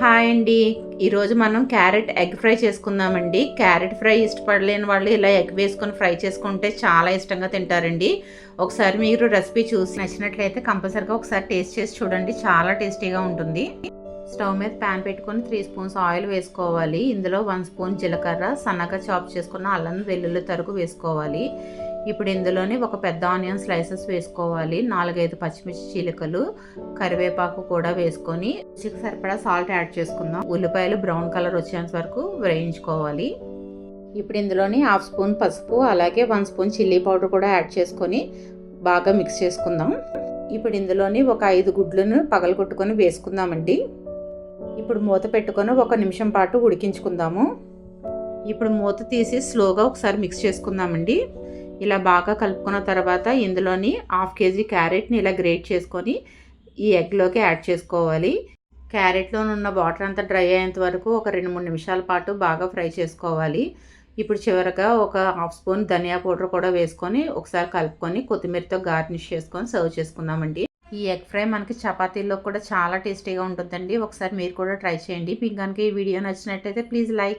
Hi అండి. ఈరోజు మనం క్యారెట్ ఎగ్ ఫ్రై చేసుకుందామండి. క్యారెట్ ఫ్రై ఇష్టపడలేని వాళ్ళు ఇలా ఎగ్ వేసుకొని ఫ్రై చేసుకుంటే చాలా ఇష్టంగా తింటారండి. ఒకసారి మీరు రెసిపీ చూసి నచ్చినట్లయితే కంపల్సరీగా ఒకసారి టేస్ట్ చేసి చూడండి. చాలా టేస్టీగా ఉంటుంది. స్టవ్ మీద ప్యాన్ పెట్టుకొని 3 స్పూన్స్ ఆయిల్ వేసుకోవాలి. ఇందులో 1 స్పూన్ జీలకర్ర, సన్నగా చాప్ చేసుకున్న అల్లం వెల్లుల్లి తరుగు వేసుకోవాలి. ఇప్పుడు ఇందులోని ఒక పెద్ద ఆనియన్ స్లైసెస్ వేసుకోవాలి. 4-5 పచ్చిమిర్చి చీలికలు, కరివేపాకు కూడా వేసుకొని రుచికి సరిపడా సాల్ట్ యాడ్ చేసుకుందాం. ఉల్లిపాయలు బ్రౌన్ కలర్ వచ్చేంత వరకు వేయించుకోవాలి. ఇప్పుడు ఇందులోని 1/2 స్పూన్ పసుపు, అలాగే 1 స్పూన్ చిల్లీ పౌడర్ కూడా యాడ్ చేసుకొని బాగా మిక్స్ చేసుకుందాం. ఇప్పుడు ఇందులోని ఒక 5 గుడ్లను పగలగొట్టుకొని వేసుకుందామండి. ఇప్పుడు మూత పెట్టుకొని 1 నిమిషం పాటు ఉడికించుకుందాము. ఇప్పుడు మూత తీసి స్లోగా ఒకసారి మిక్స్ చేసుకుందామండి. ఇలా బాగా కలుపుకున్న తర్వాత ఇందులోని 1/2 కేజీ క్యారెట్ని ఇలా గ్రేట్ చేసుకొని ఈ ఎగ్లోకి యాడ్ చేసుకోవాలి. క్యారెట్లో ఉన్న వాటర్ అంతా డ్రై అయ్యేంత వరకు ఒక 2-3 నిమిషాల పాటు బాగా ఫ్రై చేసుకోవాలి. ఇప్పుడు చివరగా ఒక 1/2 స్పూన్ ధనియా పౌడర్ కూడా వేసుకొని ఒకసారి కలుపుకొని కొత్తిమీరతో గార్నిష్ చేసుకొని సర్వ్ చేసుకుందామండి. ఈ ఎగ్ ఫ్రై మనకి చపాతీల్లో కూడా చాలా టేస్టీగా ఉంటుందండి. ఒకసారి మీరు కూడా ట్రై చేయండి. మీకు కనుక ఈ వీడియో నచ్చినట్లయితే ప్లీజ్ లైక్